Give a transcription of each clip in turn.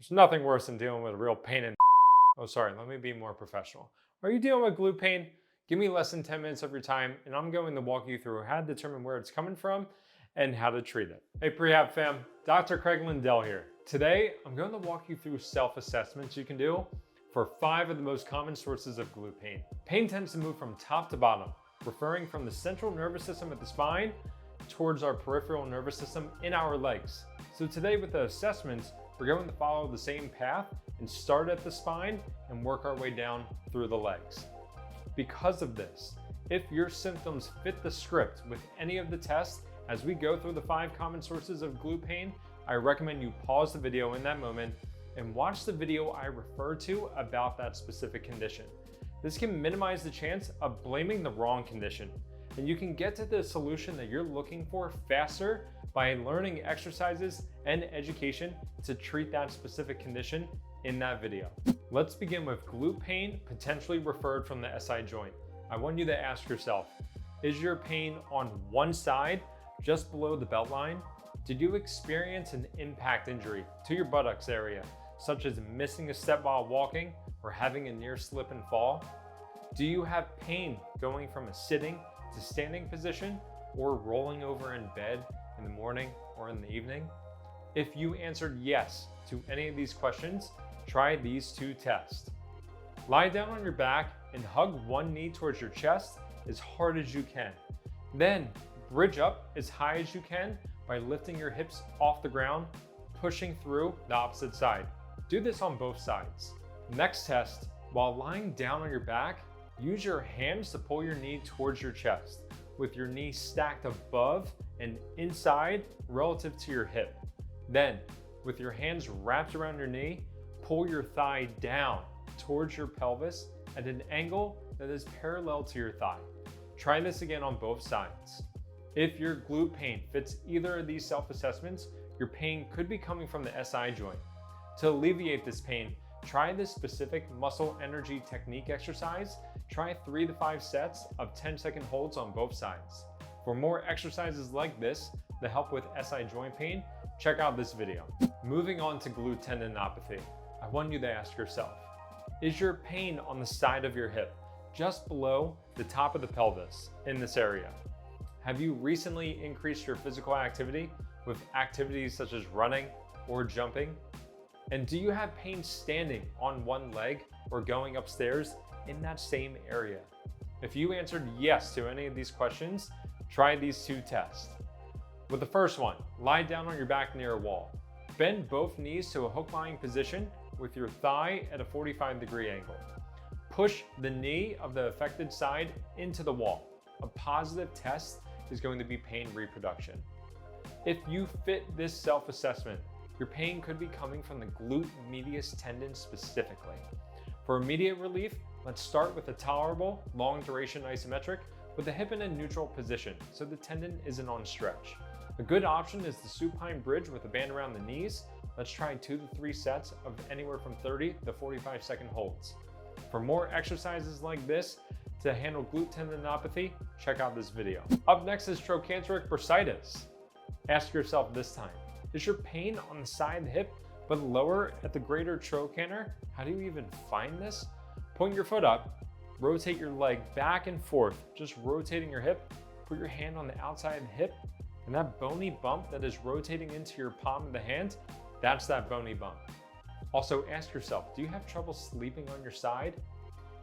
There's nothing worse than dealing with a real pain in oh, sorry, let me be more professional. Are you dealing with glute pain? Give me less than 10 minutes of your time, and I'm going to walk you through how to determine where it's coming from and how to treat it. Hey, Prehab fam, Dr. Craig Lindell here. Today, I'm going to walk you through self-assessments you can do for 5 of the most common sources of glute pain. Pain tends to move from top to bottom, referring from the central nervous system at the spine towards our peripheral nervous system in our legs. So today with the assessments, we're going to follow the same path and start at the spine and work our way down through the legs. Because of this, if your symptoms fit the script with any of the tests as we go through the 5 common sources of glute pain, I recommend you pause the video in that moment and watch the video I refer to about that specific condition. This can minimize the chance of blaming the wrong condition, and you can get to the solution that you're looking for faster by learning exercises and education to treat that specific condition in that video. Let's begin with glute pain potentially referred from the SI joint. I want you to ask yourself, is your pain on one side just below the belt line? Did you experience an impact injury to your buttocks area, such as missing a step while walking or having a near slip and fall? Do you have pain going from a sitting to standing position or rolling over in bed in the morning or in the evening? If you answered yes to any of these questions, try these 2 tests. Lie down on your back and hug one knee towards your chest as hard as you can. Then bridge up as high as you can by lifting your hips off the ground, pushing through the opposite side. Do this on both sides. Next test, while lying down on your back, use your hands to pull your knee towards your chest, with your knee stacked above and inside relative to your hip. Then, with your hands wrapped around your knee, pull your thigh down towards your pelvis at an angle that is parallel to your thigh. Try this again on both sides. If your glute pain fits either of these self-assessments, your pain could be coming from the SI joint. To alleviate this pain, try this specific muscle energy technique exercise. Try 3 to 5 sets of 10-second holds on both sides. For more exercises like this that help with SI joint pain, check out this video. Moving on to glute tendinopathy, I want you to ask yourself, is your pain on the side of your hip, just below the top of the pelvis in this area? Have you recently increased your physical activity with activities such as running or jumping? And do you have pain standing on one leg or going upstairs in that same area? If you answered yes to any of these questions, try these 2 tests. With the first one, lie down on your back near a wall. Bend both knees to a hook lying position with your thigh at a 45-degree angle. Push the knee of the affected side into the wall. A positive test is going to be pain reproduction. If you fit this self-assessment, your pain could be coming from the glute medius tendon specifically. For immediate relief, let's start with a tolerable, long-duration isometric with the hip in a neutral position so the tendon isn't on stretch. A good option is the supine bridge with a band around the knees. Let's try 2 to 3 sets of anywhere from 30 to 45-second holds. For more exercises like this to handle glute tendinopathy, check out this video. Up next is trochanteric bursitis. Ask yourself this time, is your pain on the side of the hip but lower at the greater trochanter? How do you even find this? Point your foot up, rotate your leg back and forth, just rotating your hip. Put your hand on the outside of the hip, and that bony bump that is rotating into your palm of the hand, that's that bony bump. Also ask yourself, do you have trouble sleeping on your side?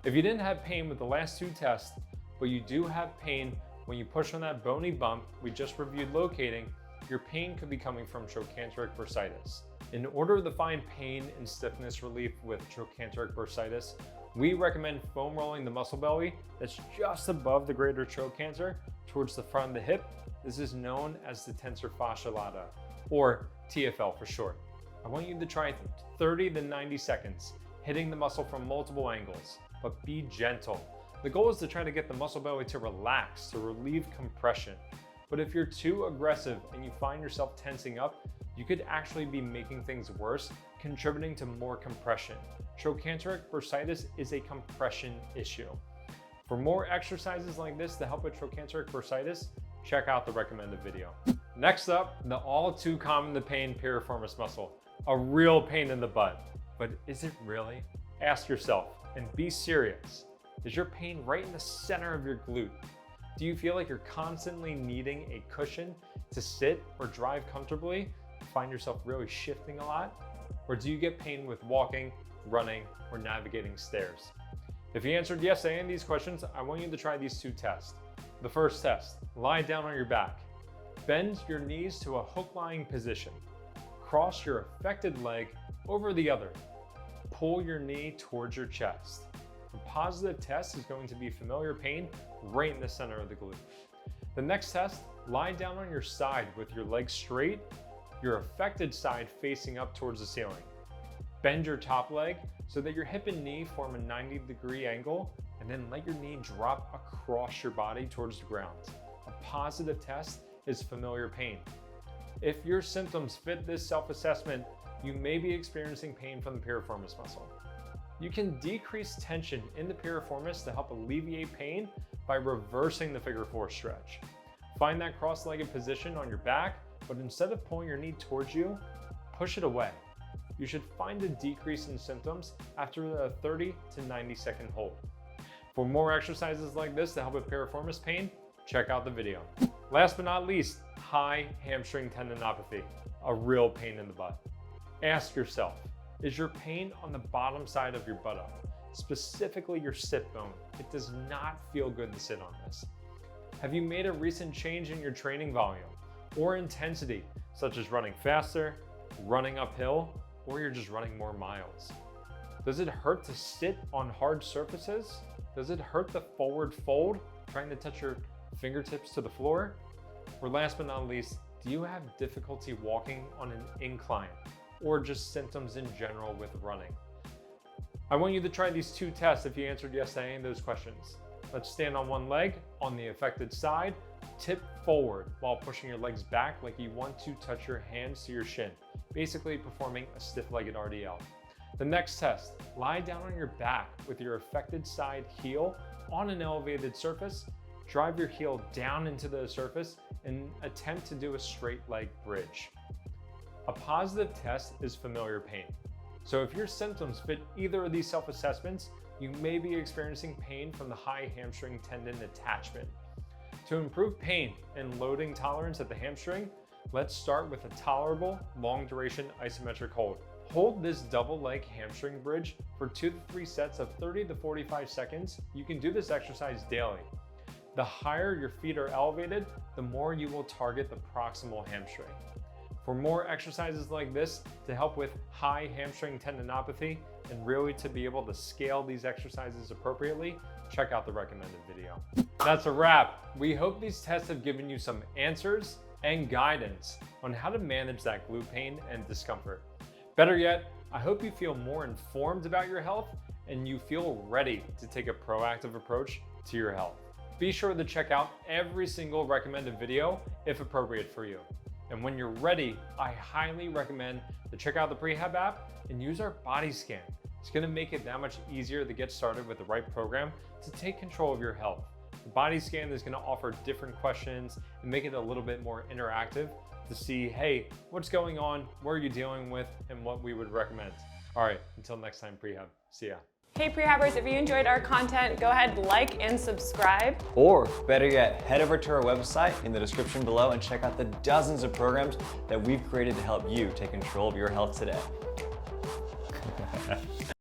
If you didn't have pain with the last 2 tests, but you do have pain when you push on that bony bump we just reviewed locating, your pain could be coming from trochanteric bursitis. In order to find pain and stiffness relief with trochanteric bursitis, we recommend foam rolling the muscle belly that's just above the greater trochanter towards the front of the hip. This is known as the tensor fascia lata, or TFL for short. I want you to try 30 to 90 seconds, hitting the muscle from multiple angles, but be gentle. The goal is to try to get the muscle belly to relax, to relieve compression. But if you're too aggressive and you find yourself tensing up, you could actually be making things worse, contributing to more compression. Trochanteric bursitis is a compression issue. For more exercises like this to help with trochanteric bursitis, check out the recommended video. Next up, the all too common to pain piriformis muscle. A real pain in the butt. But is it really? Ask yourself and be serious. Is your pain right in the center of your glute? Do you feel like you're constantly needing a cushion to sit or drive comfortably? Find yourself really shifting a lot? Or do you get pain with walking, running, or navigating stairs? If you answered yes to any of these questions, I want you to try these 2 tests. The first test, lie down on your back. Bend your knees to a hook-lying position. Cross your affected leg over the other. Pull your knee towards your chest. The positive test is going to be familiar pain right in the center of the glute. The next test, lie down on your side with your legs straight, your affected side facing up towards the ceiling. Bend your top leg so that your hip and knee form a 90-degree angle, and then let your knee drop across your body towards the ground. A positive test is familiar pain. If your symptoms fit this self-assessment, you may be experiencing pain from the piriformis muscle. You can decrease tension in the piriformis to help alleviate pain by reversing the figure 4 stretch. Find that cross-legged position on your back, but instead of pulling your knee towards you, push it away. You should find a decrease in symptoms after a 30 to 90 second hold. For more exercises like this to help with piriformis pain, check out the video. Last but not least, high hamstring tendinopathy, a real pain in the butt. Ask yourself, is your pain on the bottom side of your buttock, specifically your sit bone? It does not feel good to sit on this. Have you made a recent change in your training volume or intensity, such as running faster, running uphill, or you're just running more miles? Does it hurt to sit on hard surfaces? Does it hurt the forward fold, trying to touch your fingertips to the floor? Or last but not least, do you have difficulty walking on an incline, or just symptoms in general with running? I want you to try these 2 tests if you answered yes to any of those questions. Let's stand on one leg on the affected side, tip forward while pushing your legs back like you want to touch your hands to your shin, basically performing a stiff-legged RDL. The next test, lie down on your back with your affected side heel on an elevated surface. Drive your heel down into the surface and attempt to do a straight leg bridge. A positive test is familiar pain. So if your symptoms fit either of these self-assessments, you may be experiencing pain from the high hamstring tendon attachment. To improve pain and loading tolerance at the hamstring, let's start with a tolerable, long-duration isometric hold. Hold this double leg hamstring bridge for 2 to 3 sets of 30 to 45 seconds. You can do this exercise daily. The higher your feet are elevated, the more you will target the proximal hamstring. For more exercises like this to help with high hamstring tendinopathy and really to be able to scale these exercises appropriately, check out the recommended video. That's a wrap. We hope these tests have given you some answers and guidance on how to manage that glute pain and discomfort. Better yet, I hope you feel more informed about your health and you feel ready to take a proactive approach to your health. Be sure to check out every single recommended video if appropriate for you. And when you're ready, I highly recommend to check out the Rehab app and use our body scan. It's going to make it that much easier to get started with the right program to take control of your health. The body scan is going to offer different questions and make it a little bit more interactive to see, hey, what's going on, what are you dealing with, and what we would recommend. All right, until next time, Prehab. See ya. Hey Prehabbers, if you enjoyed our content, go ahead, like and subscribe. Or better yet, head over to our website in the description below and check out the dozens of programs that we've created to help you take control of your health today.